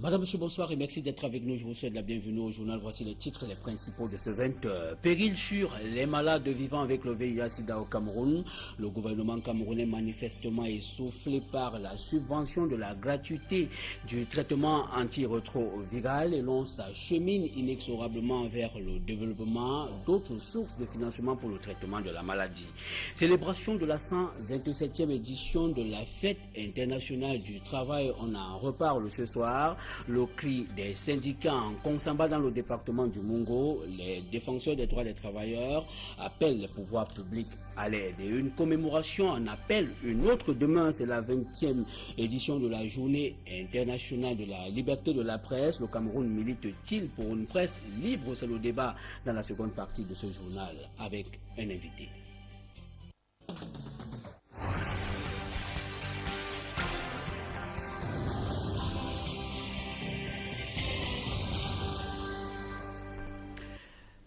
Madame, monsieur, bonsoir et merci d'être avec nous. Je vous souhaite la bienvenue au journal. Voici les titres, les principaux de ce 20h. Péril sur les malades vivant avec le VIH-Sida au Cameroun. Le gouvernement camerounais manifestement essoufflé par la subvention de la gratuité du traitement antirétroviral et l'on s'achemine inexorablement vers le développement d'autres sources de financement pour le traitement de la maladie. Célébration de la 127e édition de la Fête internationale du travail. On en reparle ce soir. Le cri des syndicats en Konsamba dans le département du Mungo, les défenseurs des droits des travailleurs appellent les pouvoirs publics à l'aide. Et une commémoration en appelle une autre demain, c'est la 20e édition de la Journée internationale de la liberté de la presse. Le Cameroun milite-t-il pour une presse libre? C'est le débat dans la seconde partie de ce journal avec un invité.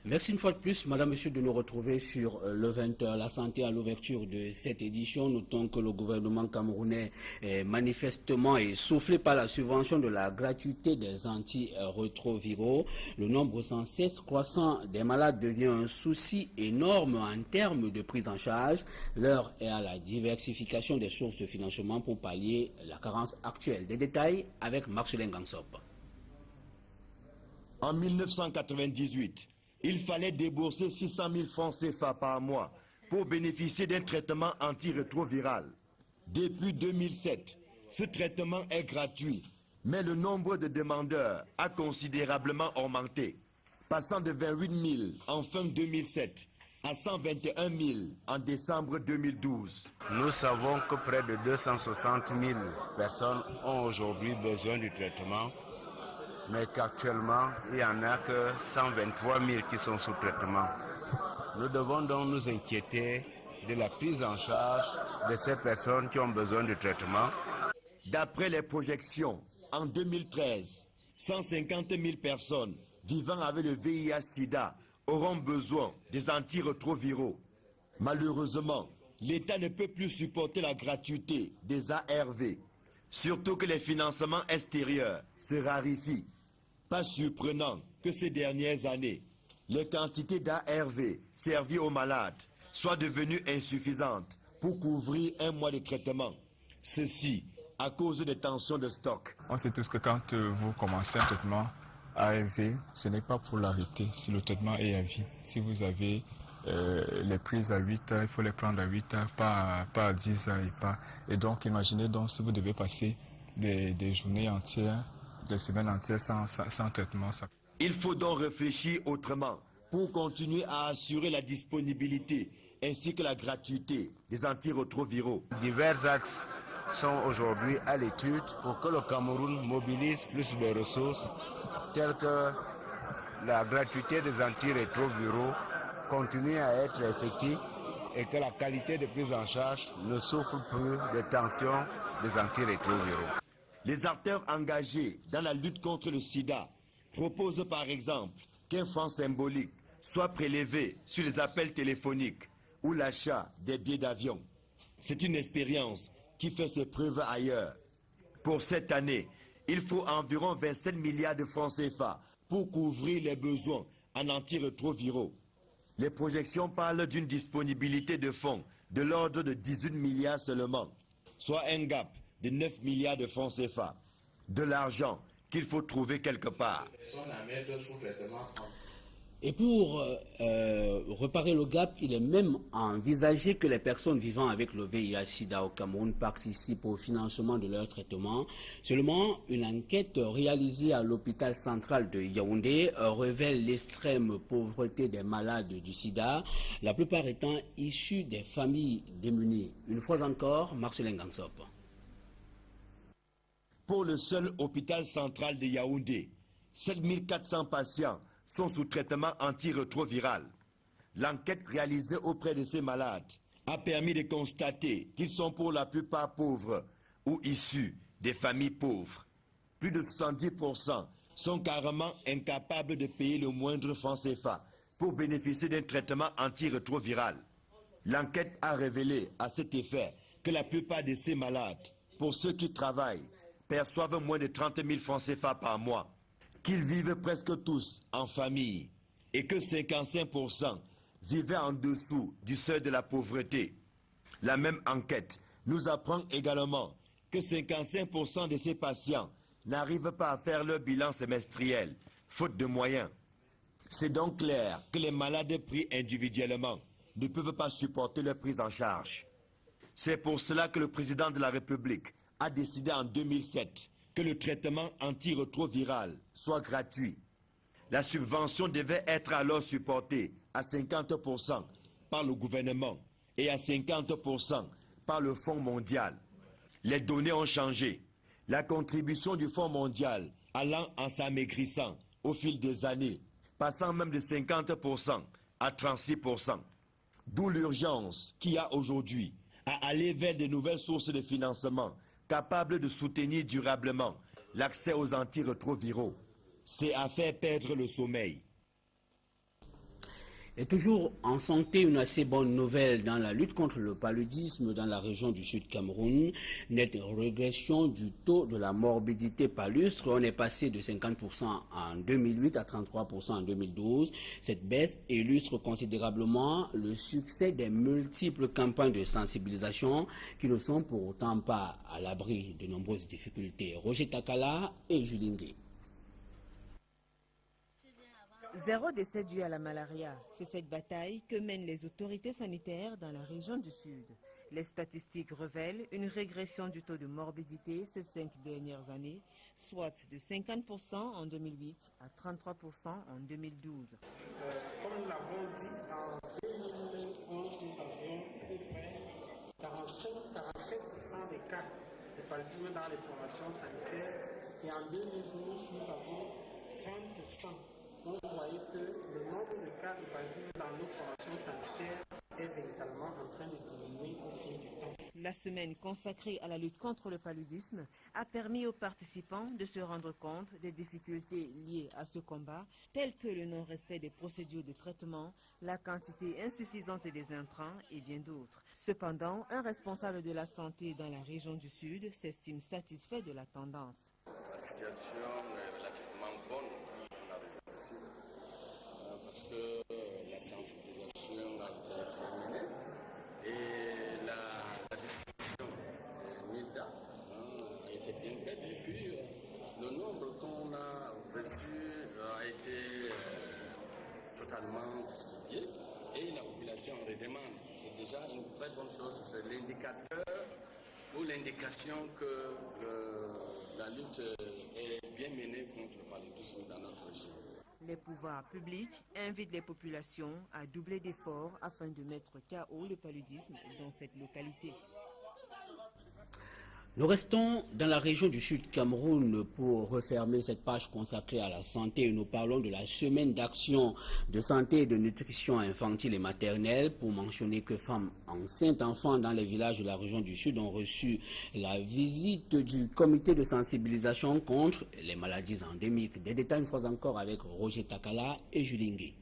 Merci une fois de plus, madame, monsieur, de nous retrouver sur le 20h. La santé à l'ouverture de cette édition. Notons que le gouvernement camerounais est manifestement essoufflé par la subvention de la gratuité des antirétroviraux. Le nombre sans cesse croissant des malades devient un souci énorme en termes de prise en charge. L'heure est à la diversification des sources de financement pour pallier la carence actuelle. Des détails avec Marcelin Gansop. En 1998, il fallait débourser 600 000 francs CFA par mois pour bénéficier d'un traitement antirétroviral. Depuis 2007, ce traitement est gratuit, mais le nombre de demandeurs a considérablement augmenté, passant de 28 000 en fin 2007 à 121 000 en décembre 2012. Nous savons que près de 260 000 personnes ont aujourd'hui besoin du traitement, mais qu'actuellement, il n'y en a que 123 000 qui sont sous traitement. Nous devons donc nous inquiéter de la prise en charge de ces personnes qui ont besoin de traitement. D'après les projections, en 2013, 150 000 personnes vivant avec le VIH-Sida auront besoin des antirétroviraux. Malheureusement, l'État ne peut plus supporter la gratuité des ARV, surtout que les financements extérieurs se raréfient. Pas surprenant que ces dernières années, les quantités d'ARV servies aux malades soient devenues insuffisantes pour couvrir un mois de traitement. Ceci à cause des tensions de stock. On sait tous que quand vous commencez un traitement ARV, ce n'est pas pour l'arrêter, si le traitement est à vie. Si vous avez les prises à 8 heures, il faut les prendre à 8 heures, pas à 10 heures. Et donc imaginez donc si vous devez passer des journées entières, des semaines entières sans traitement. Il faut donc réfléchir autrement pour continuer à assurer la disponibilité ainsi que la gratuité des antirétroviraux. Divers axes sont aujourd'hui à l'étude pour que le Cameroun mobilise plus de ressources telles que la gratuité des antirétroviraux continue à être effective et que la qualité de prise en charge ne souffre plus de tensions des antirétroviraux. Les acteurs engagés dans la lutte contre le sida proposent par exemple qu'un franc symbolique soit prélevé sur les appels téléphoniques ou l'achat des billets d'avion. C'est une expérience qui fait ses preuves ailleurs. Pour cette année, il faut environ 27 milliards de francs CFA pour couvrir les besoins en antirétroviraux. Les projections parlent d'une disponibilité de fonds de l'ordre de 18 milliards seulement, soit un gap de 9 milliards de francs CFA. De l'argent qu'il faut trouver quelque part. Et pour réparer le gap, il est même envisagé que les personnes vivant avec le VIH-Sida au Cameroun participent au financement de leur traitement. Seulement, une enquête réalisée à l'hôpital central de Yaoundé révèle l'extrême pauvreté des malades du Sida, la plupart étant issus des familles démunies. Une fois encore, Marcelin Gansop. Pour le seul hôpital central de Yaoundé, 7400 patients sont sous traitement antirétroviral. L'enquête réalisée auprès de ces malades a permis de constater qu'ils sont pour la plupart pauvres ou issus des familles pauvres. Plus de 70% sont carrément incapables de payer le moindre franc CFA pour bénéficier d'un traitement antirétroviral. L'enquête a révélé à cet effet que la plupart de ces malades, pour ceux qui travaillent, perçoivent moins de 30 000 francs CFA par mois, qu'ils vivent presque tous en famille et que 55% vivaient en dessous du seuil de la pauvreté. La même enquête nous apprend également que 55% de ces patients n'arrivent pas à faire leur bilan semestriel, faute de moyens. C'est donc clair que les malades pris individuellement ne peuvent pas supporter leur prise en charge. C'est pour cela que le président de la République a décidé en 2007 que le traitement antirétroviral soit gratuit. La subvention devait être alors supportée à 50% par le gouvernement et à 50% par le Fonds mondial. Les données ont changé. La contribution du Fonds mondial allant en s'amaigrissant au fil des années, passant même de 50% à 36%. D'où l'urgence qu'il y a aujourd'hui à aller vers de nouvelles sources de financement capables de soutenir durablement l'accès aux antirétroviraux. C'est à faire perdre le sommeil. Et toujours en santé, une assez bonne nouvelle dans la lutte contre le paludisme dans la région du Sud Cameroun. Nette régression du taux de la morbidité palustre. On est passé de 50% en 2008 à 33% en 2012. Cette baisse illustre considérablement le succès des multiples campagnes de sensibilisation qui ne sont pour autant pas à l'abri de nombreuses difficultés. Roger Takala et Julingue. 0 décès dû à la malaria. C'est cette bataille que mènent les autorités sanitaires dans la région du Sud. Les statistiques révèlent une régression du taux de morbidité ces 5 dernières années, soit de 50% en 2008 à 33% en 2012. Comme nous l'avons dit, en 2011, nous avions à peu près 45-47% des cas de paludisme dans les formations sanitaires et en 2012, nous avons 30%. Donc, vous voyez que le nombre de cas de paludisme dans nos formations sanitaires est véritablement en train de diminuer au fil du temps. La semaine consacrée à la lutte contre le paludisme a permis aux participants de se rendre compte des difficultés liées à ce combat, telles que le non-respect des procédures de traitement, la quantité insuffisante des intrants et bien d'autres. Cependant, un responsable de la santé dans la région du Sud s'estime satisfait de la tendance. La situation est relativement bonne. Parce que la sensibilisation a été terminée et la diffusion NIDA a été bien faite et puis le nombre qu'on a reçu a été totalement distribué et la population en redemande. C'est déjà une très bonne chose, c'est l'indicateur ou l'indication que la lutte est bien menée contre le paludisme dans notre région. Les pouvoirs publics invitent les populations à doubler d'efforts afin de mettre KO le paludisme dans cette localité. Nous restons dans la région du Sud Cameroun pour refermer cette page consacrée à la santé et nous parlons de la semaine d'action de santé et de nutrition infantile et maternelle pour mentionner que femmes enceintes, enfants dans les villages de la région du Sud ont reçu la visite du comité de sensibilisation contre les maladies endémiques. Des détails une fois encore avec Roger Takala et Julingue.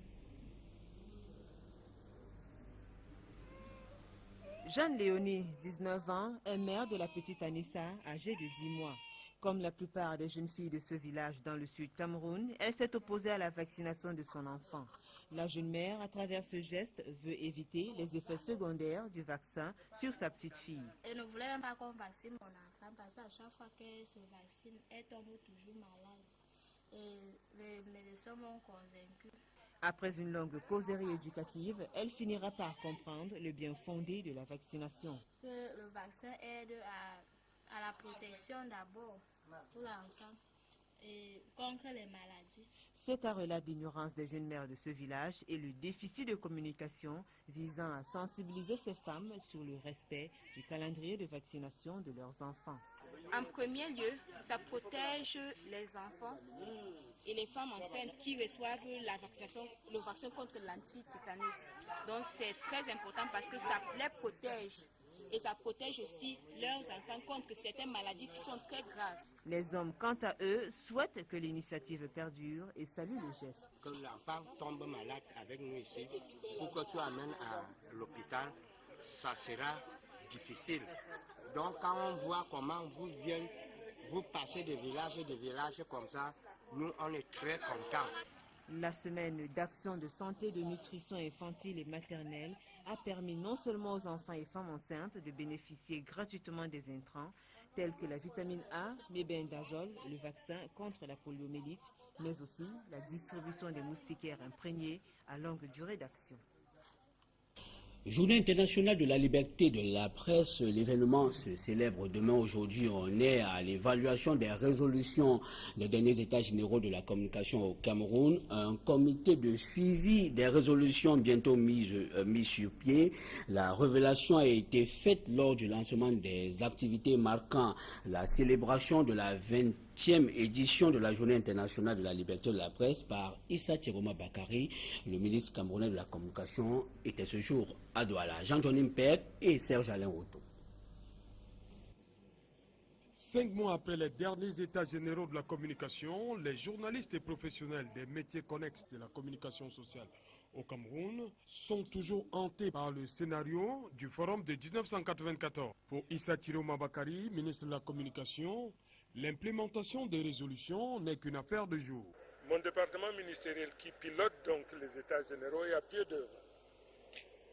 Jeanne Léonie, 19 ans, est mère de la petite Anissa, âgée de 10 mois. Comme la plupart des jeunes filles de ce village dans le sud Cameroun, elle s'est opposée à la vaccination de son enfant. La jeune mère, à travers ce geste, veut éviter les effets secondaires du vaccin sur sa petite fille. Elle ne voulait même pas qu'on vaccine mon enfant parce qu'à chaque fois qu'elle se vaccine, elle tombe toujours malade. Et les médecins m'ont convaincue. Après une longue causerie éducative, elle finira par comprendre le bien fondé de la vaccination. Que le vaccin aide à la protection d'abord pour l'enfant et contre les maladies. Ce cas relate l'ignorance des jeunes mères de ce village et le déficit de communication visant à sensibiliser ces femmes sur le respect du calendrier de vaccination de leurs enfants. En premier lieu, ça protège les enfants et les femmes enceintes qui reçoivent la vaccination, le vaccin contre l'antitétanus. Donc c'est très important parce que ça les protège et ça protège aussi leurs enfants contre certaines maladies qui sont très graves. Les hommes, quant à eux, souhaitent que l'initiative perdure et saluent le geste. Que l'enfant tombe malade avec nous ici, pour que tu amènes à l'hôpital, ça sera difficile. Donc quand on voit comment vous Vous passez de village comme ça, nous on est très contents. La semaine d'action de santé de nutrition infantile et maternelle a permis non seulement aux enfants et femmes enceintes de bénéficier gratuitement des intrants tels que la vitamine A, mébendazole, le vaccin contre la poliomyélite, mais aussi la distribution des moustiquaires imprégnés à longue durée d'action. Journée internationale de la liberté de la presse, l'événement se célèbre demain. Aujourd'hui, on est à l'évaluation des résolutions des derniers états généraux de la communication au Cameroun. Un comité de suivi des résolutions bientôt mis sur pied. La révélation a été faite lors du lancement des activités marquant la célébration de la 20e édition de la Journée internationale de la liberté de la presse par Issa Tiroma Bakari. Le ministre camerounais de la communication était ce jour à Douala. Jean-Jonim Pek et Serge-Alain Roto. 5 mois après les derniers états généraux de la communication, les journalistes et professionnels des métiers connexes de la communication sociale au Cameroun sont toujours hantés par le scénario du forum de 1994. Pour Issa Tiroma Bakari, ministre de la communication, l'implémentation des résolutions n'est qu'une affaire de jour. Mon département ministériel qui pilote donc les états généraux est à pied d'œuvre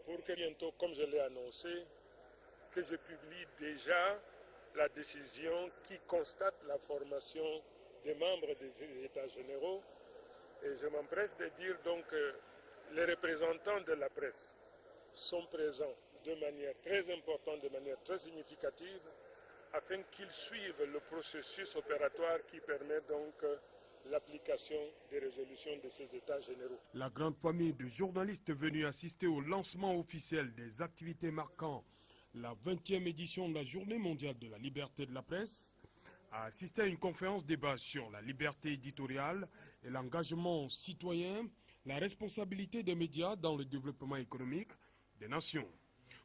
pour que bientôt, comme je l'ai annoncé, que je publie déjà la décision qui constate la formation des membres des états généraux. Et je m'empresse de dire donc que les représentants de la presse sont présents de manière très importante, de manière très significative, afin qu'ils suivent le processus opératoire qui permet donc l'application des résolutions de ces états généraux. La grande famille de journalistes venus assister au lancement officiel des activités marquant la 20e édition de la Journée mondiale de la liberté de la presse a assisté à une conférence débat sur la liberté éditoriale et l'engagement citoyen, la responsabilité des médias dans le développement économique des nations.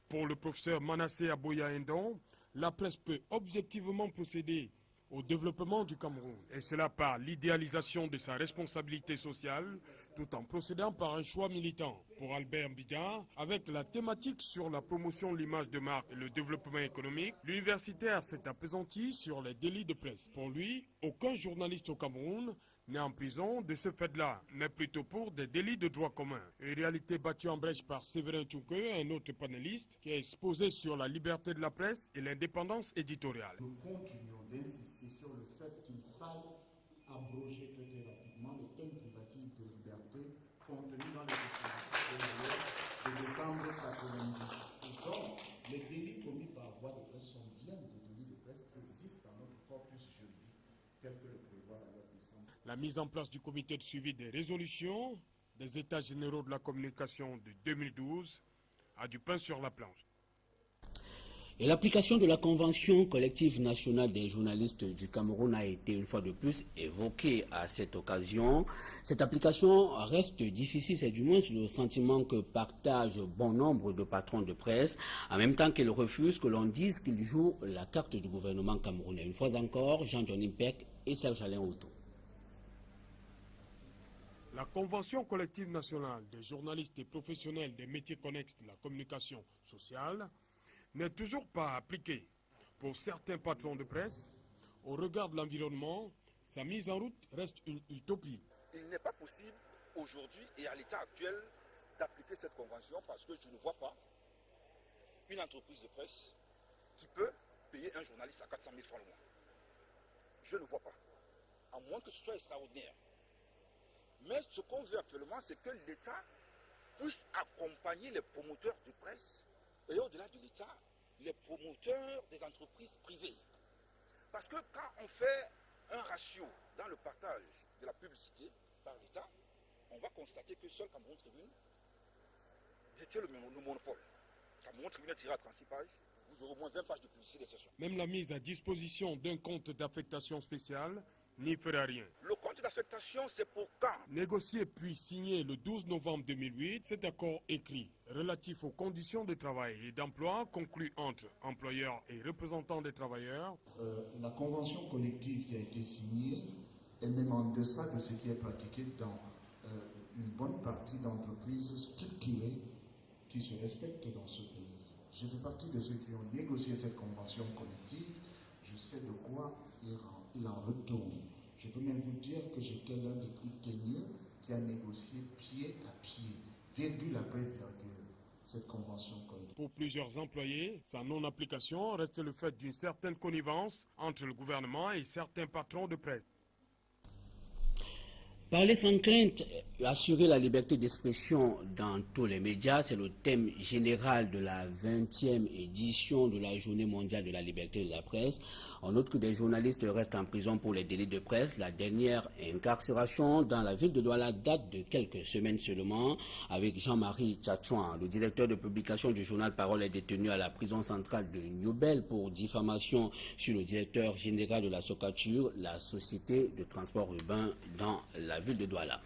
Pour le professeur Manassé Aboya Ndon, la presse peut objectivement procéder au développement du Cameroun, et cela par l'idéalisation de sa responsabilité sociale, tout en procédant par un choix militant. Pour Albert Mbida, avec la thématique sur la promotion de l'image de marque et le développement économique, l'universitaire s'est appesanti sur les délits de presse. Pour lui, aucun journaliste au Cameroun n'est en prison de ce fait-là, mais plutôt pour des délits de droit commun. Une réalité battue en brèche par Séverin Tchouke, un autre panéliste, qui a exposé sur la liberté de la presse et l'indépendance éditoriale. Nous continuons d'insister sur le fait qu'il faille abroger très rapidement les peines privatives de liberté contenues dans les dispositions de décembre 1990. Nous sommes les délits commis par voie de presse sont bien des délits de presse qui existent dans notre corpus juridique, tel que le prévoit la loi de décembre. La mise en place du comité de suivi des résolutions des états généraux de la communication de 2012 a du pain sur la planche. Et l'application de la Convention collective nationale des journalistes du Cameroun a été une fois de plus évoquée à cette occasion. Cette application reste difficile, c'est du moins le sentiment que partagent bon nombre de patrons de presse, en même temps qu'ils refusent que l'on dise qu'ils jouent la carte du gouvernement camerounais. Une fois encore, Jean-Jonim Pek et Serge-Alain Roto. La Convention collective nationale des journalistes et professionnels des métiers connexes de la communication sociale n'est toujours pas appliquée. Pour certains patrons de presse, au regard de l'environnement, sa mise en route reste une utopie. Il n'est pas possible aujourd'hui et à l'état actuel d'appliquer cette convention parce que je ne vois pas une entreprise de presse qui peut payer un journaliste à 400 000 francs le mois. Je ne vois pas, à moins que ce soit extraordinaire. Mais ce qu'on veut actuellement, c'est que l'État puisse accompagner les promoteurs de presse et au-delà de l'État, les promoteurs des entreprises privées. Parce que quand on fait un ratio dans le partage de la publicité par l'État, on va constater que seul Cameroun Tribune détient le monopole. Cameroun Tribune est tiré à 36 pages, vous aurez au moins 20 pages de publicité des sessions. Même la mise à disposition d'un compte d'affectation spéciale n'y fera rien. Le compte d'affectation, c'est pour quand? Négocié puis signé le 12 novembre 2008, cet accord écrit relatif aux conditions de travail et d'emploi conclu entre employeurs et représentants des travailleurs. La convention collective qui a été signée est même en deçà de ce qui est pratiqué dans une bonne partie d'entreprises structurées qui se respectent dans ce pays. Je fais partie de ceux qui ont négocié cette convention collective. Je sais de quoi il il en retourne. Je peux même vous dire que j'étais l'un des plus teigneux qui a négocié pied à pied, virgule après virgule, cette convention collective. Pour plusieurs employés, sa non-application reste le fait d'une certaine connivence entre le gouvernement et certains patrons de presse. Parler sans crainte, assurer la liberté d'expression dans tous les médias, c'est le thème général de la 20e édition de la Journée mondiale de la liberté de la presse. On note que des journalistes restent en prison pour les délits de presse. La dernière incarcération dans la ville de Douala date de quelques semaines seulement. Avec Jean-Marie Tchatchouan, le directeur de publication du journal Parole, est détenu à la prison centrale de Newbel pour diffamation sur le directeur général de la Socatur, la société de transport urbain dans la ville de Douala.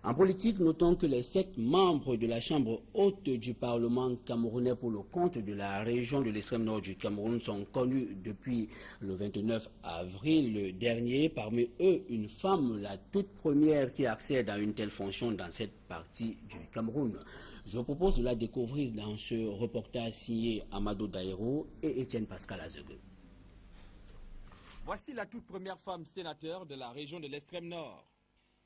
En politique, notons que les 7 membres de la Chambre haute du Parlement camerounais pour le compte de la région de l'extrême nord du Cameroun sont connus depuis le 29 avril dernier. Parmi eux, une femme, la toute première qui accède à une telle fonction dans cette partie du Cameroun. Je vous propose de la découvrir dans ce reportage signé Amadou Daïro et Étienne Pascal Azegue. Voici la toute première femme sénateur de la région de l'extrême nord.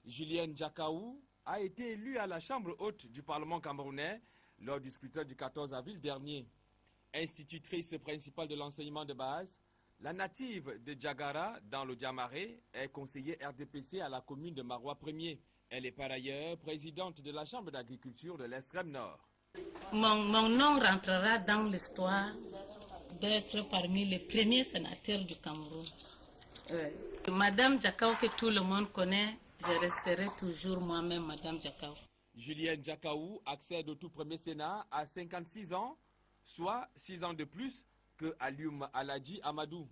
Julienne Jakaou a été élue à la Chambre haute du Parlement camerounais lors du scrutin du 14 avril dernier. Institutrice principale de l'enseignement de base, la native de Djagara dans le Diamaré est conseillère RDPC à la commune de Marois 1er. Elle est par ailleurs présidente de la Chambre d'agriculture de l'extrême nord. Mon nom rentrera dans l'histoire d'être parmi les premiers sénateurs du Cameroun. Madame Jakaou, que tout le monde connaît, je resterai toujours moi-même Madame Jakaou. Julienne Jakaou accède au tout premier Sénat à 56 ans, soit 6 ans de plus que Alioum Aladji Amadou.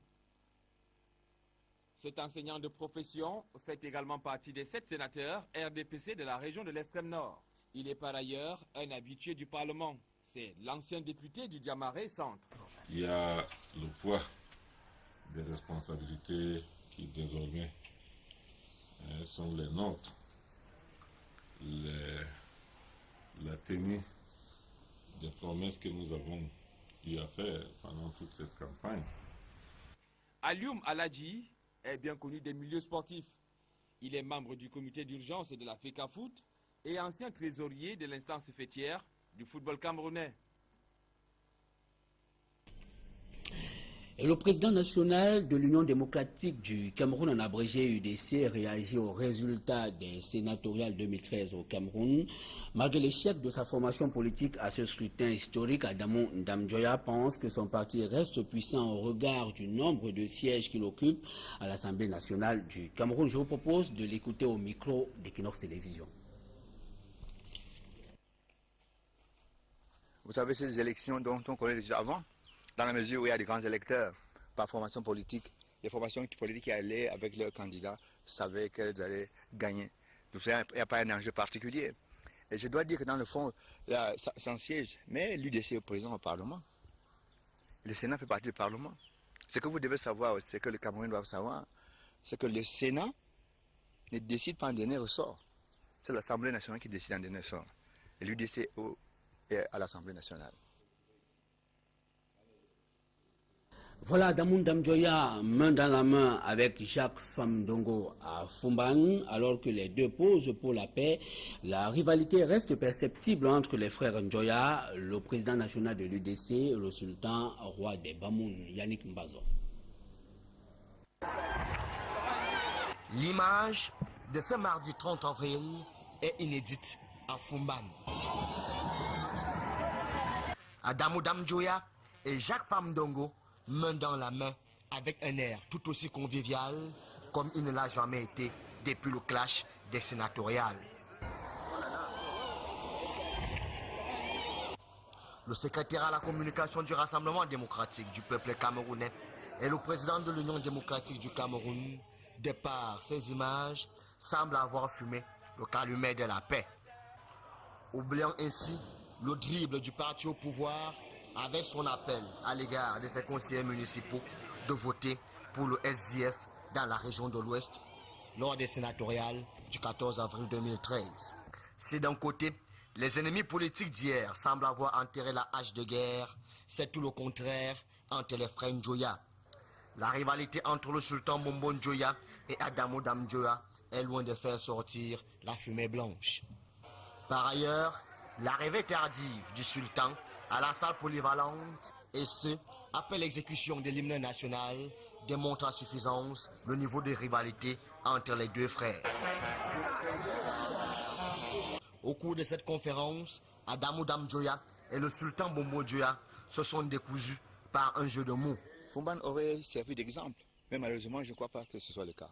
Cet enseignant de profession fait également partie des 7 sénateurs RDPC de la région de l'extrême nord. Il est par ailleurs un habitué du Parlement. C'est l'ancien député du Diamaré Centre. Il y a le poids des responsabilités qui désormais sont les nôtres. La tenue des promesses que nous avons eu à faire pendant toute cette campagne. Alioum Aladji est bien connu des milieux sportifs. Il est membre du comité d'urgence de la FECAFOOT et ancien trésorier de l'instance fêtière du football camerounais. Et le président national de l'Union démocratique du Cameroun, en abrégé UDC, réagit aux résultats des sénatoriales 2013 au Cameroun. Malgré l'échec de sa formation politique à ce scrutin historique, Adamou Ndamdjoya pense que son parti reste puissant au regard du nombre de sièges qu'il occupe à l'Assemblée nationale du Cameroun. Je vous propose de l'écouter au micro d'Equinox Télévision. Vous savez, ces élections dont on connaît déjà avant, dans la mesure où il y a des grands électeurs par formation politique, les formations politiques qui allaient avec leurs candidats savaient qu'elles allaient gagner. Donc il n'y a pas un enjeu particulier. Et je dois dire que dans le fond, c'est un siège, mais l'UDC est présent au Parlement. Le Sénat fait partie du Parlement. Ce que vous devez savoir, ce que les Camerounais doivent savoir, c'est que le Sénat ne décide pas en dernier ressort. C'est l'Assemblée nationale qui décide en dernier ressort. Et l'UDC est à l'Assemblée nationale. Voilà, Damoun Damdjoya, main dans la main avec Jacques Famdongo à Fumban, alors que les deux posent pour la paix. La rivalité reste perceptible entre les frères Ndjoya, le président national de l'UDC, le sultan roi des Bamoun, Yannick Mbazo. L'image de ce mardi 30 avril est inédite à Fumban. Adamou Damdjoya et Jacques Famdongo, main dans la main, avec un air tout aussi convivial comme il ne l'a jamais été depuis le clash des sénatoriales. Le secrétaire à la communication du Rassemblement démocratique du peuple camerounais et le président de l'Union démocratique du Cameroun, de par ces images, semble avoir fumé le calumet de la paix, oubliant ainsi le dribble du parti au pouvoir avec son appel à l'égard de ses conseillers municipaux de voter pour le SDF dans la région de l'Ouest lors des sénatoriales du 14 avril 2013. Si d'un côté, les ennemis politiques d'hier semblent avoir enterré la hache de guerre, c'est tout le contraire entre les frères Ndjoya. La rivalité entre le sultan Bombo Njoya et Adamo Dam Njoya est loin de faire sortir la fumée blanche. Par ailleurs, l'arrivée tardive du sultan à la salle polyvalente, et ce, après l'exécution de l'hymne national, démontre à suffisance le niveau de rivalité entre les deux frères. Au cours de cette conférence, Adamo Dam Njoya et le sultan Bombo Njoya se sont décousus par un jeu de mots. Fumban aurait servi d'exemple, mais malheureusement, je ne crois pas que ce soit le cas.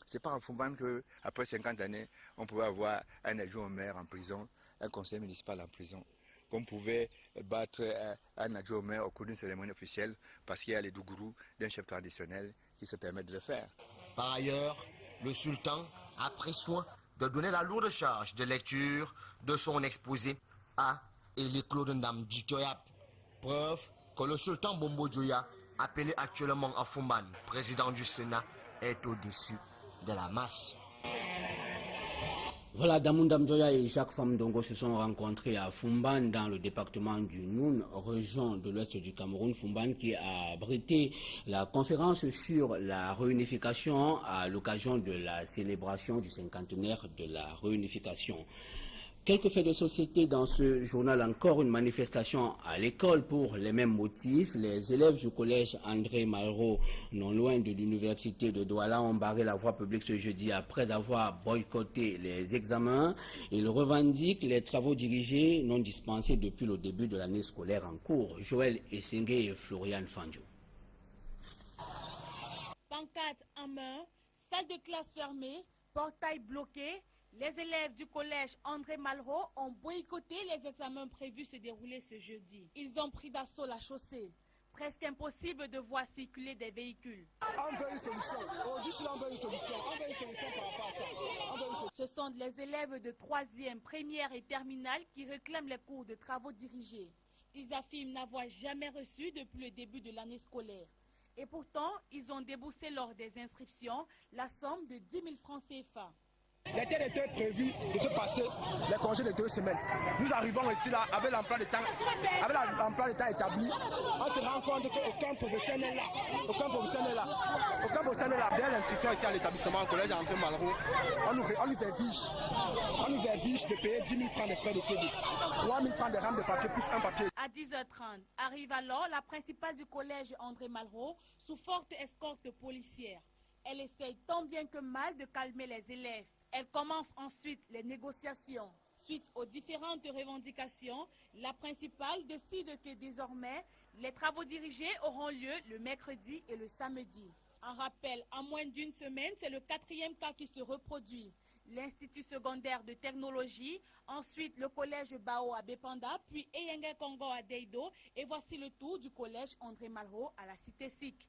C'est pas en Fumban qu'après 50 années, on pouvait avoir un adjoint au maire en prison, un conseiller municipal en prison, qu'on pouvait battre un adjoint au maire au cours d'une cérémonie officielle parce qu'il y a les dougourous d'un chef traditionnel qui se permettent de le faire. Par ailleurs, le sultan a pris soin de donner la lourde charge de lecture de son exposé à Eli Claude Ndam Djitoyap. Preuve que le sultan Bombo Njoya, appelé actuellement à Fumban président du Sénat, est au-dessus de la masse. Voilà, Damundam Njoya et Jacques Famdongo se sont rencontrés à Fumban dans le département du Noun, région de l'ouest du Cameroun. Fumban qui a abrité la conférence sur la réunification à l'occasion de la célébration du cinquantenaire de la réunification. Quelques faits de société dans ce journal, encore une manifestation à l'école pour les mêmes motifs. Les élèves du collège André Malraux, non loin de l'université de Douala, ont barré la voie publique ce jeudi après avoir boycotté les examens. Ils revendiquent les travaux dirigés non dispensés depuis le début de l'année scolaire en cours. Joël Essengue et Florian Fandjo. Pancarte en main, salle de classe fermée, portail bloqué. Les élèves du collège André Malraux ont boycotté les examens prévus se dérouler ce jeudi. Ils ont pris d'assaut la chaussée. Presque impossible de voir circuler des véhicules. On veut une solution. On dit cela, on veut une solution. On veut une solution par rapport à ça. Ce sont les élèves de 3e, première et terminale qui réclament les cours de travaux dirigés. Ils affirment n'avoir jamais reçu depuis le début de l'année scolaire. Et pourtant, ils ont déboursé lors des inscriptions la somme de 10 000 francs CFA. Les terres étaient prévues de se passer les congés de 2 semaines. Nous arrivons ici là avec l'emploi de temps établi. On se rend compte qu'aucun professeur n'est là. Aucun professeur n'est là. Aucun professeur n'est là. Dès l'inscription était à l'établissement au collège André Malraux, on nous fait biche de payer 10 000 francs de frais de crédit, 3 000 francs de rames de papier plus un papier. À 10h30, arrive alors la principale du collège André Malraux sous forte escorte policière. Elle essaye tant bien que mal de calmer les élèves. Elle commence ensuite les négociations. Suite aux différentes revendications, la principale décide que désormais, les travaux dirigés auront lieu le mercredi et le samedi. En rappel, en moins d'une semaine, c'est le 4e cas qui se reproduit. L'Institut secondaire de technologie, ensuite le collège Bao à Bepanda, puis Eyenge Congo à Deido, et voici le tour du collège André Malraux à la Cité SIC.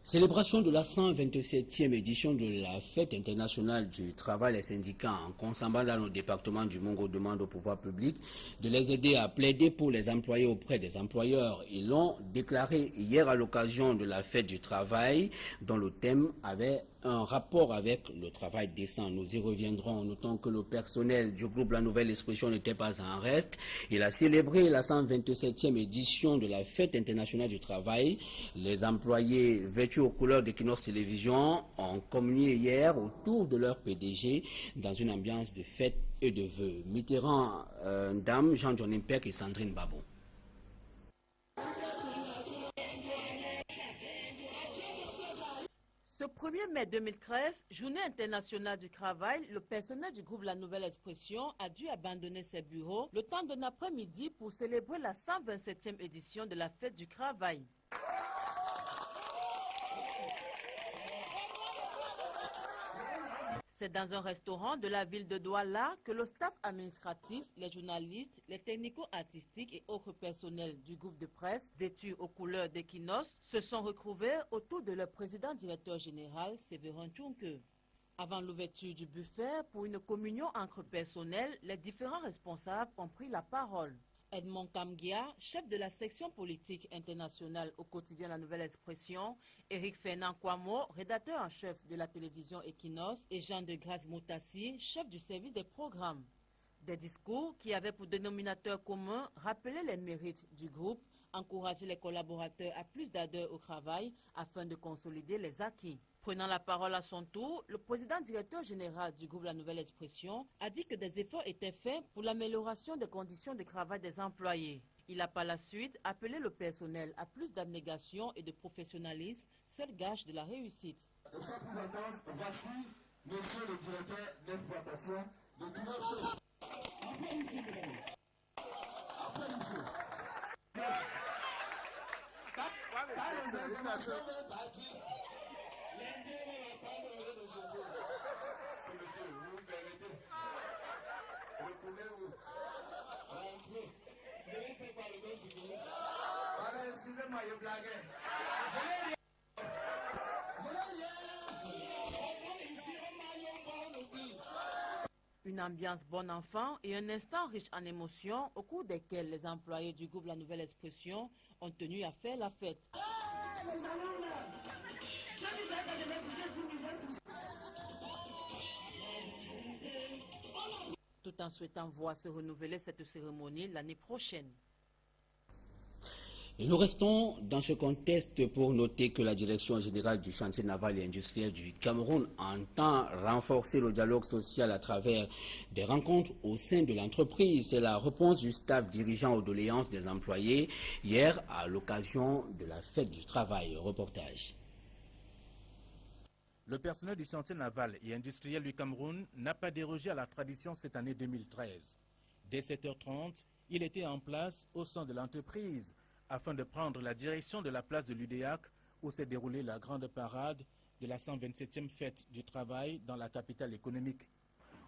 Célébration de la 127e édition de la Fête internationale du travail. Les syndicats en Konsamba dans le département du Mongo demandent au pouvoir public de les aider à plaider pour les employés auprès des employeurs. Ils l'ont déclaré hier à l'occasion de la Fête du travail dont le thème avait un rapport avec le travail décent. Nous y reviendrons. Notons que le personnel du groupe La Nouvelle Expression n'était pas en reste. Il a célébré la 127e édition de la Fête internationale du travail. Les employés vêtus aux couleurs d'Equinox Télévision ont communié hier autour de leur PDG dans une ambiance de fête et de vœux. Mitterrand, Dame, Jean-John Impec et Sandrine Babou. Ce 1er mai 2013, journée internationale du travail, le personnel du groupe La Nouvelle Expression a dû abandonner ses bureaux le temps d'un après-midi pour célébrer la 127e édition de la Fête du travail. C'est dans un restaurant de la ville de Douala que le staff administratif, les journalistes, les technico-artistiques et autres personnels du groupe de presse, vêtus aux couleurs d'Equinox, se sont retrouvés autour de leur président-directeur général, Séverin Tchunke. Avant l'ouverture du buffet, pour une communion entre personnels, les différents responsables ont pris la parole. Edmond Kamgia, chef de la section politique internationale au quotidien La Nouvelle Expression, Éric Fernand Kwamo, rédacteur en chef de la télévision Equinox, et Jean de Grasse Moutassi, chef du service des programmes. Des discours qui avaient pour dénominateur commun rappeler les mérites du groupe, encourager les collaborateurs à plus d'ardeur au travail afin de consolider les acquis. Prenant la parole à son tour, le président directeur général du groupe La Nouvelle Expression a dit que des efforts étaient faits pour l'amélioration des conditions de travail des employés. Il a par la suite appelé le personnel à plus d'abnégation et de professionnalisme, seul gage de la réussite. Voici monsieur le directeur d'exploitation de Kinosso. Excusez-moi, je blaguais. Une ambiance bon enfant et un instant riche en émotions au cours desquels les employés du groupe La Nouvelle Expression ont tenu à faire la fête. Tout en souhaitant voir se renouveler cette cérémonie l'année prochaine. Et nous restons dans ce contexte pour noter que la Direction générale du chantier naval et industriel du Cameroun entend renforcer le dialogue social à travers des rencontres au sein de l'entreprise. C'est la réponse du staff dirigeant aux doléances des employés hier à l'occasion de la fête du travail. Reportage. Le personnel du chantier naval et industriel du Cameroun n'a pas dérogé à la tradition cette année 2013. Dès 7h30, il était en place au sein de l'entreprise afin de prendre la direction de la place de l'UDEAC où s'est déroulée la grande parade de la 127e fête du travail dans la capitale économique.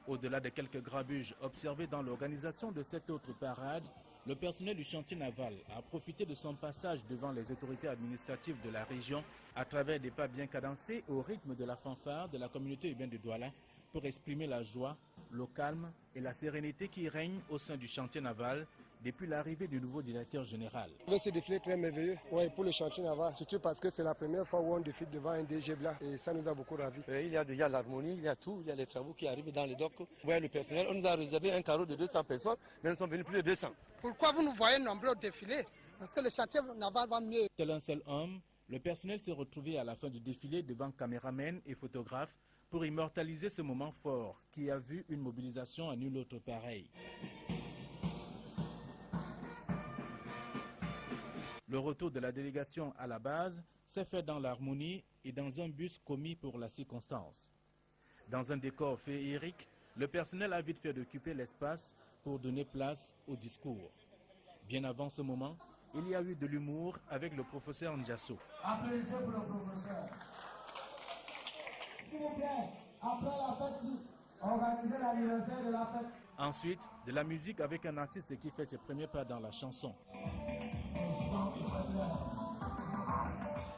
Au-delà de quelques grabuges observés dans l'organisation de cette autre parade, le personnel du chantier naval a profité de son passage devant les autorités administratives de la région à travers des pas bien cadencés au rythme de la fanfare de la communauté urbaine de Douala pour exprimer la joie, le calme et la sérénité qui règnent au sein du chantier naval depuis l'arrivée du nouveau directeur général. Ce défilé très merveilleux pour le chantier naval, surtout parce que c'est la première fois où on défile devant un DG blanc et ça nous a beaucoup ravis. Il y a déjà l'harmonie, il y a tout, il y a les travaux qui arrivent dans les docks. Vous voyez le personnel, on nous a réservé un carreau de 200 personnes, mais nous sommes venus plus de 200. Pourquoi vous nous voyez nombreux au défilé? Parce que le chantier naval va mieux. Tel un seul homme, le personnel s'est retrouvé à la fin du défilé devant caméramens et photographes pour immortaliser ce moment fort qui a vu une mobilisation à nul autre pareil. Le retour de la délégation à la base s'est fait dans l'harmonie et dans un bus commis pour la circonstance. Dans un décor féerique, le personnel a vite fait d'occuper l'espace pour donner place au discours. Bien avant ce moment, il y a eu de l'humour avec le professeur Ndiasso. Applaudissez pour le professeur. S'il vous plaît, après la fête, organisez l'anniversaire de la fête. Ensuite, de la musique avec un artiste qui fait ses premiers pas dans la chanson.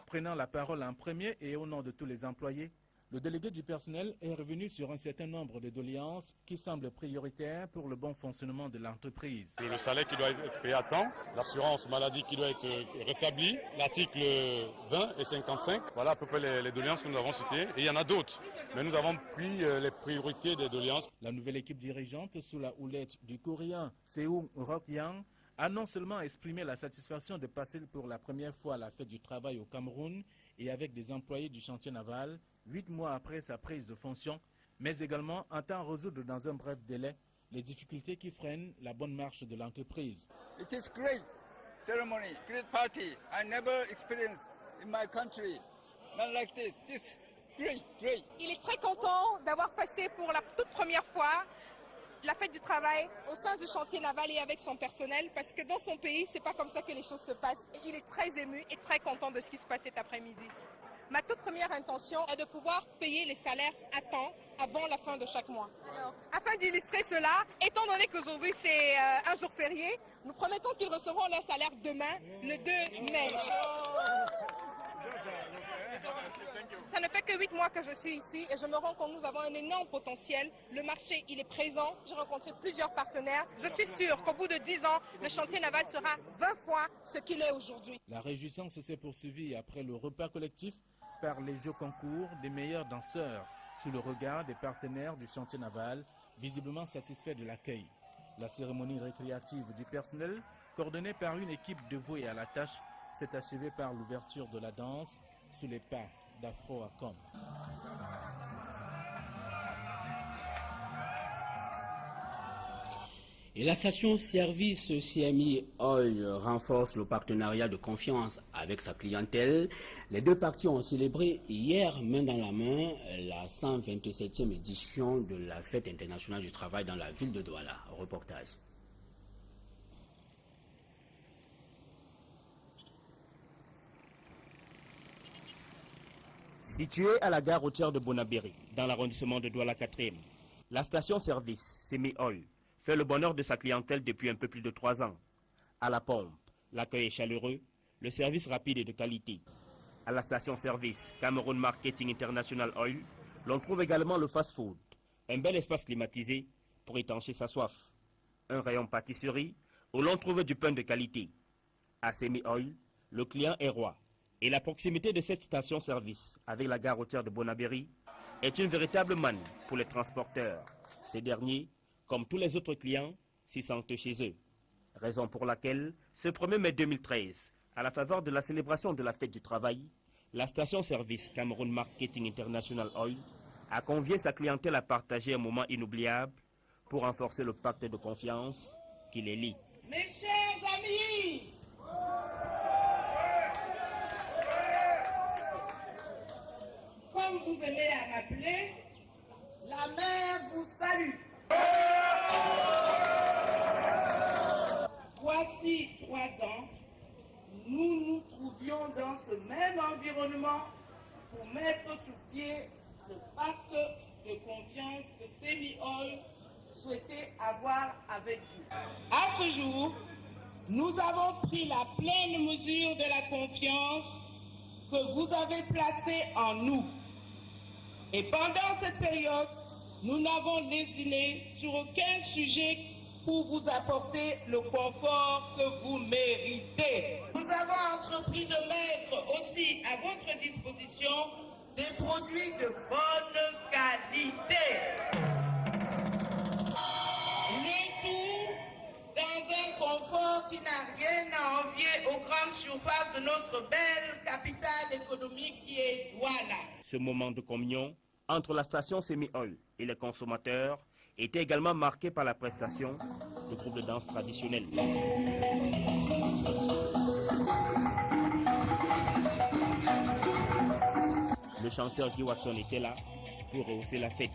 Prenant la parole en premier et au nom de tous les employés, le délégué du personnel est revenu sur un certain nombre de doléances qui semblent prioritaires pour le bon fonctionnement de l'entreprise. Le salaire qui doit être payé à temps, l'assurance maladie qui doit être rétablie, l'article 20 et 55, voilà à peu près les doléances que nous avons citées. Et il y en a d'autres, mais nous avons pris les priorités des doléances. La nouvelle équipe dirigeante sous la houlette du Coréen Seung Rokyang a non seulement exprimé la satisfaction de passer pour la première fois à la fête du travail au Cameroun et avec des employés du chantier naval, 8 mois après sa prise de fonction, mais également entend résoudre dans un bref délai les difficultés qui freinent la bonne marche de l'entreprise. It is great ceremony, great party. I never experienced in my country, not like this. This great, great. Il est très content d'avoir passé pour la toute première fois la fête du travail au sein du chantier naval et avec son personnel, parce que dans son pays, c'est pas comme ça que les choses se passent. Et il est très ému et très content de ce qui se passe cet après-midi. Ma toute première intention est de pouvoir payer les salaires à temps avant la fin de chaque mois. Alors, afin d'illustrer cela, étant donné qu'aujourd'hui c'est un jour férié, nous promettons qu'ils recevront leur salaire demain, le 2 mai. Ça ne fait que 8 mois que je suis ici et je me rends compte que nous avons un énorme potentiel. Le marché, il est présent. J'ai rencontré plusieurs partenaires. Je suis sûre qu'au bout de 10 ans, le chantier naval sera 20 fois ce qu'il est aujourd'hui. La réjouissance s'est poursuivie après le repas collectif par les jeux concours des meilleurs danseurs sous le regard des partenaires du chantier naval, visiblement satisfaits de l'accueil. La cérémonie récréative du personnel, coordonnée par une équipe dévouée à la tâche, s'est achevée par l'ouverture de la danse sous les pas d'Afro Acom. Et la station-service CMI Oil renforce le partenariat de confiance avec sa clientèle. Les deux parties ont célébré hier, main dans la main, la 127e édition de la Fête internationale du travail dans la ville de Douala. Reportage. Située à la gare routière de Bonabéry, dans l'arrondissement de Douala 4e, la station-service CMI Oil fait le bonheur de sa clientèle depuis un peu plus de 3 ans. À la pompe, l'accueil est chaleureux, le service rapide et de qualité. À la station-service Cameroun Marketing International Oil, l'on trouve également le fast-food, un bel espace climatisé pour étancher sa soif, un rayon pâtisserie où l'on trouve du pain de qualité. À CMI Oil, le client est roi. Et la proximité de cette station-service avec la gare routière de Bonabéry est une véritable manne pour les transporteurs. Ces derniers, comme tous les autres clients, s'y sentent chez eux. Raison pour laquelle, ce 1er mai 2013, à la faveur de la célébration de la fête du travail, la station-service Cameroun Marketing International Oil a convié sa clientèle à partager un moment inoubliable pour renforcer le pacte de confiance qui les lie. Mes chers amis, comme vous aimez à rappeler, la mer vous salue. Voici 3 ans, nous nous trouvions dans ce même environnement pour mettre sous pied le pacte de confiance que CMI Oil souhaitait avoir avec vous. À ce jour, nous avons pris la pleine mesure de la confiance que vous avez placée en nous. Et pendant cette période, nous n'avons lésiné sur aucun sujet pour vous apporter le confort que vous méritez. Nous avons entrepris de mettre aussi à votre disposition des produits de bonne qualité. Le tout dans un confort qui n'a rien à envier aux grandes surfaces de notre belle capitale économique qui est Douala. Ce moment de communion entre la station CMI Oil et les consommateurs était également marqué par la prestation de groupes de danse traditionnels. Le chanteur Guy Watson était là pour rehausser la fête.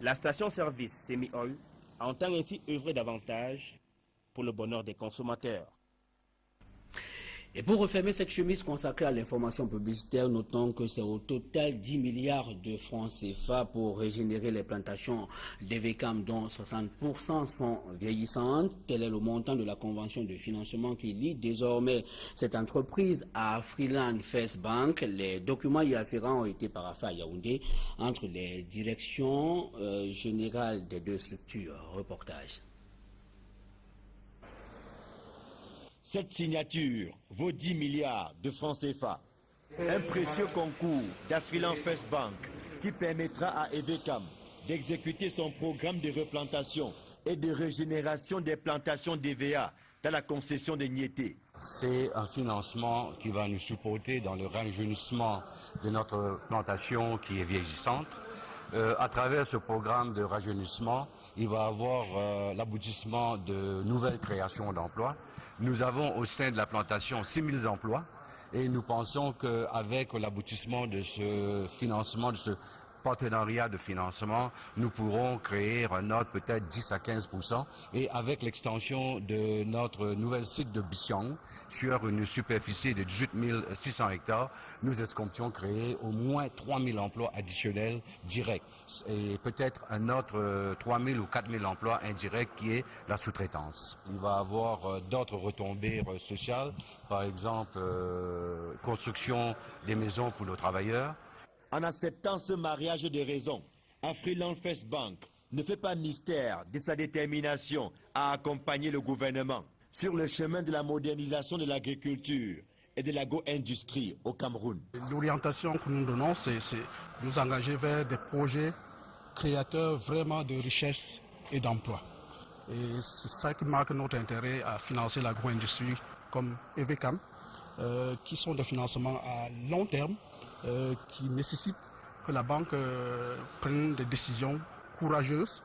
La station-service CMI Oil entend ainsi œuvrer davantage pour le bonheur des consommateurs. Et pour refermer cette chemise consacrée à l'information publicitaire, notons que c'est au total 10 milliards de francs CFA pour régénérer les plantations d'Evecam, dont 60% sont vieillissantes. Tel est le montant de la convention de financement qui lie désormais cette entreprise à Freeland First Bank. Les documents y afférents ont été paraphés à Yaoundé entre les directions générales des deux structures. Reportage. Cette signature vaut 10 milliards de francs CFA. Un précieux concours d'Afriland First Bank qui permettra à Evecam d'exécuter son programme de replantation et de régénération des plantations d'EVA dans la concession de Niété. C'est un financement qui va nous supporter dans le rajeunissement de notre plantation qui est vieillissante. À travers ce programme de rajeunissement, il va y avoir l'aboutissement de nouvelles créations d'emplois. Nous avons au sein de la plantation 6 000 emplois et nous pensons qu'avec l'aboutissement de ce financement, de ce partenariat de financement, nous pourrons créer un autre peut-être 10 à 15%. Et avec l'extension de notre nouvel site de Bissiang sur une superficie de 18 600 hectares, nous escomptions créer au moins 3 000 emplois additionnels directs et peut-être un autre 3 000 ou 4 000 emplois indirects qui est la sous-traitance. Il va y avoir d'autres retombées sociales, par exemple construction des maisons pour nos travailleurs. En acceptant ce mariage de raison, Afriland First Bank ne fait pas mystère de sa détermination à accompagner le gouvernement sur le chemin de la modernisation de l'agriculture et de l'agro-industrie au Cameroun. L'orientation que nous donnons, c'est nous engager vers des projets créateurs vraiment de richesse et d'emploi. Et c'est ça qui marque notre intérêt à financer l'agro-industrie comme EVCAM, qui sont des financements à long terme, qui nécessitent que la banque prenne des décisions courageuses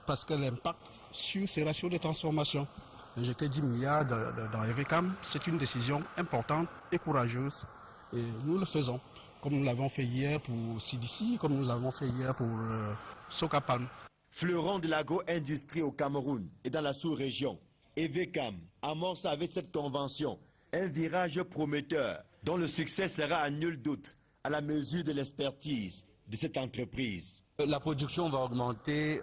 parce que l'impact sur ces ratios de transformation, injecter 10 milliards dans EVCAM, c'est une décision importante et courageuse. Et nous le faisons, comme nous l'avons fait hier pour CDC, comme nous l'avons fait hier pour Soka Palm. Fleuron de l'agro-industrie au Cameroun et dans la sous-région, EVCAM amorce avec cette convention un virage prometteur dont le succès sera à nul doute à la mesure de l'expertise de cette entreprise. La production va augmenter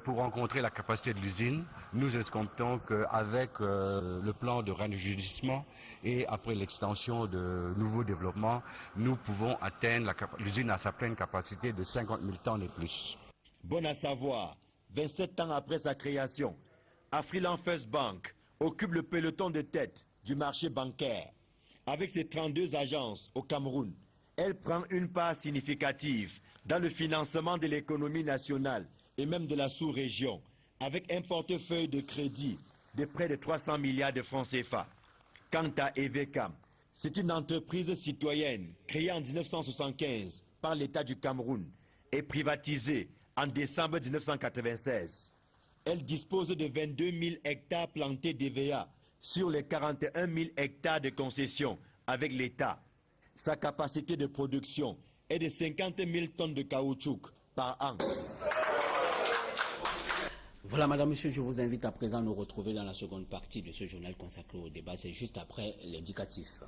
pour rencontrer la capacité de l'usine. Nous escomptons qu'avec le plan de rajeunissement et après l'extension de nouveaux développements, nous pouvons atteindre l'usine à sa pleine capacité de 50 000 tonnes et plus. Bon à savoir, 27 ans après sa création, Afriland First Bank occupe le peloton de tête du marché bancaire. Avec ses 32 agences au Cameroun, elle prend une part significative dans le financement de l'économie nationale et même de la sous-région, avec un portefeuille de crédit de près de 300 milliards de francs CFA. Quant à EVCAM, c'est une entreprise citoyenne créée en 1975 par l'État du Cameroun et privatisée en décembre 1996. Elle dispose de 22 000 hectares plantés d'EVA sur les 41 000 hectares de concessions avec l'État. Sa capacité de production est de 50 000 tonnes de caoutchouc par an. Voilà, madame, monsieur, je vous invite à présent à nous retrouver dans la seconde partie de ce journal consacré au débat. C'est juste après l'indicatif.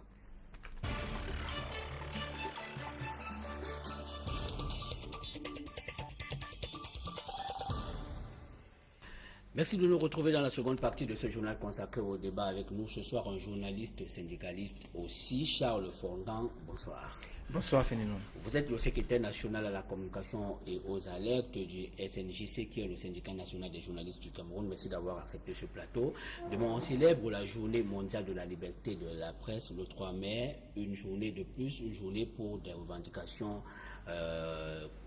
Merci de nous retrouver dans la seconde partie de ce journal consacré au débat. Avec nous ce soir un journaliste syndicaliste aussi, Charles Fondan. Bonsoir. Bonsoir Fénénon. Vous êtes le secrétaire national à la communication et aux alertes du SNJC, qui est le syndicat national des journalistes du Cameroun. Merci d'avoir accepté ce plateau. Demain, on célèbre la journée mondiale de la liberté de la presse, le 3 mai. Une journée de plus, une journée pour des revendications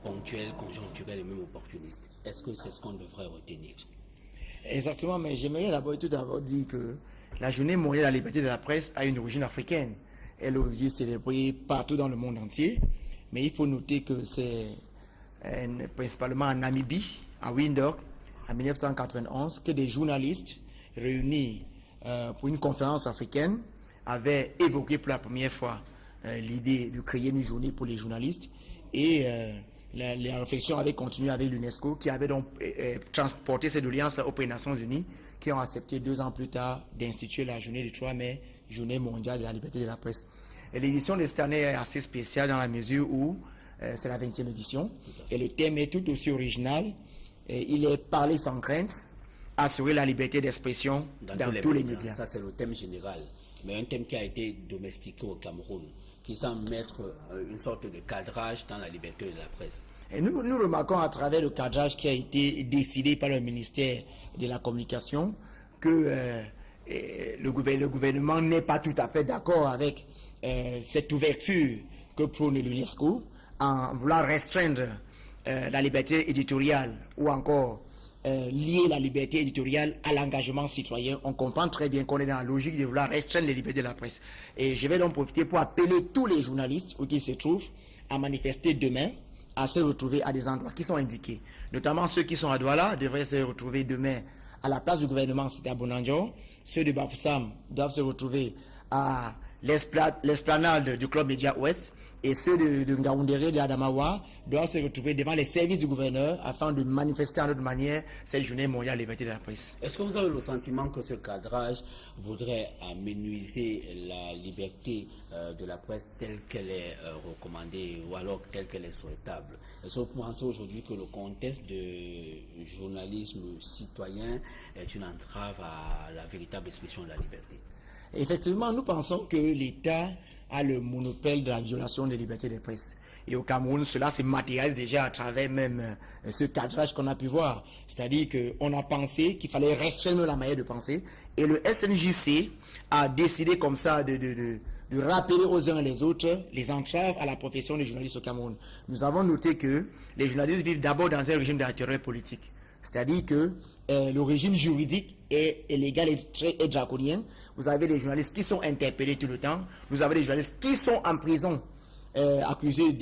ponctuelles, conjoncturelles et même opportunistes. Est-ce que c'est ce qu'on devrait retenir? Exactement, mais j'aimerais tout d'abord dire que la journée mondiale de la liberté de la presse a une origine africaine. Elle est aujourd'hui célébrée partout dans le monde entier, mais il faut noter que c'est principalement en Namibie, à Windhoek, en 1991, que des journalistes réunis pour une conférence africaine avaient évoqué pour la première fois l'idée de créer une journée pour les journalistes, et la réflexion avait continué avec l'UNESCO, qui avait donc transporté cette doléance auprès des Nations Unies, qui ont accepté 2 ans plus tard d'instituer la journée du 3 mai, journée mondiale de la liberté de la presse. L'édition de cette année est assez spéciale dans la mesure où c'est la 20e édition, et le thème est tout aussi original. Il est parler sans crainte, assurer la liberté d'expression dans tous les médias. Ça, c'est le thème général, mais un thème qui a été domestiqué au Cameroun, qui semble mettre une sorte de cadrage dans la liberté de la presse. Et nous remarquons à travers le cadrage qui a été décidé par le ministère de la Communication que le gouvernement n'est pas tout à fait d'accord avec cette ouverture que prône l'UNESCO en voulant restreindre la liberté éditoriale ou encore lier la liberté éditoriale à l'engagement citoyen. On comprend très bien qu'on est dans la logique de vouloir restreindre les libertés de la presse. Et je vais donc profiter pour appeler tous les journalistes où ils se trouvent à manifester demain, à se retrouver à des endroits qui sont indiqués. Notamment ceux qui sont à Douala devraient se retrouver demain à la place du gouvernement, c'était à Bonanjo. Ceux de Bafoussam doivent se retrouver à l'esplanade du Club Média Ouest. Et ceux de Ngaoundéré, de Adamawa, doivent se retrouver devant les services du gouverneur afin de manifester en autre manière cette journée mondiale de la liberté de la presse. Est-ce que vous avez le sentiment que ce cadrage voudrait amenuiser la liberté de la presse telle qu'elle est recommandée ou alors telle qu'elle est souhaitable? Est-ce que vous pensez aujourd'hui que le contexte de journalisme citoyen est une entrave à la véritable expression de la liberté? Effectivement, nous pensons que l'État a le monopole de la violation des libertés de presse. Et au Cameroun, cela se matérialise déjà à travers même ce cadrage qu'on a pu voir. C'est-à-dire qu'on a pensé qu'il fallait restreindre la manière de penser. Et le SNJC a décidé comme ça de rappeler aux uns et les autres les entraves à la profession des journalistes au Cameroun. Nous avons noté que les journalistes vivent d'abord dans un régime de terreur politique. C'est-à-dire que le régime juridique est légal et draconien. Vous avez des journalistes qui sont interpellés tout le temps. Vous avez des journalistes qui sont en prison accusés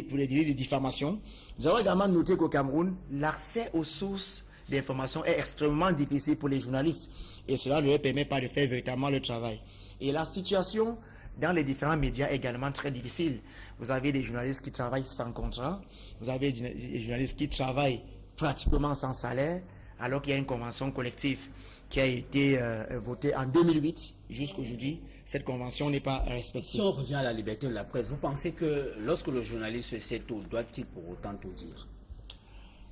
pour les délits de diffamation. Nous avons également noté qu'au Cameroun, l'accès aux sources d'information est extrêmement difficile pour les journalistes. Et cela ne leur permet pas de faire véritablement le travail. Et la situation dans les différents médias est également très difficile. Vous avez des journalistes qui travaillent sans contrat. Vous avez des journalistes qui travaillent pratiquement sans salaire, alors qu'il y a une convention collective qui a été votée en 2008 jusqu'aujourd'hui. Cette convention n'est pas respectée. Si on revient à la liberté de la presse, vous pensez que lorsque le journaliste sait tout, doit-il pour autant tout dire?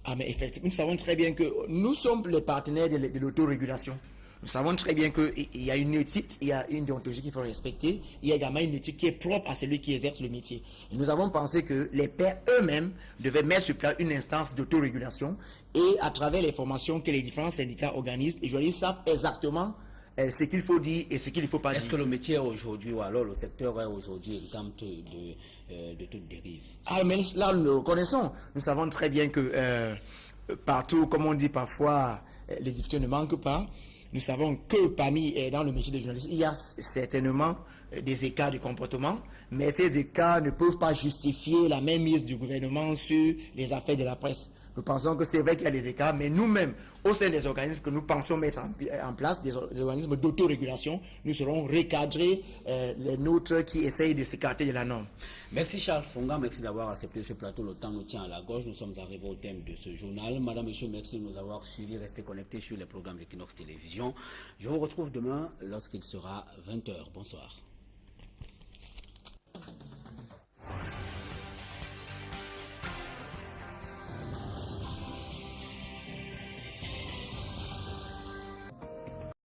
Ah, mais effectivement, nous savons très bien que nous sommes les partenaires de l'autorégulation. Nous savons très bien qu'il y a une éthique, il y a une déontologie qu'il faut respecter, il y a également une éthique qui est propre à celui qui exerce le métier. Et nous avons pensé que les pairs eux-mêmes devaient mettre sur place une instance d'autorégulation et à travers les formations que les différents syndicats organisent, les journalistes savent exactement ce qu'il faut dire et ce qu'il ne faut pas dire. Est-ce que le métier aujourd'hui, ou alors le secteur est aujourd'hui exempt de toute dérive? Ah, mais là, nous le reconnaissons. Nous savons très bien que partout, comme on dit parfois, les difficultés ne manquent pas. Nous savons que dans le métier des journalistes, il y a certainement des écarts de comportement, mais ces écarts ne peuvent pas justifier la mainmise du gouvernement sur les affaires de la presse. Nous pensons que c'est vrai qu'il y a des écarts, mais nous-mêmes, au sein des organismes que nous pensons mettre en place, des organismes d'autorégulation, nous serons recadrés, les nôtres qui essayent de s'écarter de la norme. Merci Charles Fonga, merci d'avoir accepté ce plateau. Le temps nous tient à la gorge. Nous sommes arrivés au thème de ce journal. Madame, Monsieur, merci de nous avoir suivis. Restez connectés sur les programmes d'Equinox Télévision. Je vous retrouve demain lorsqu'il sera 20h. Bonsoir.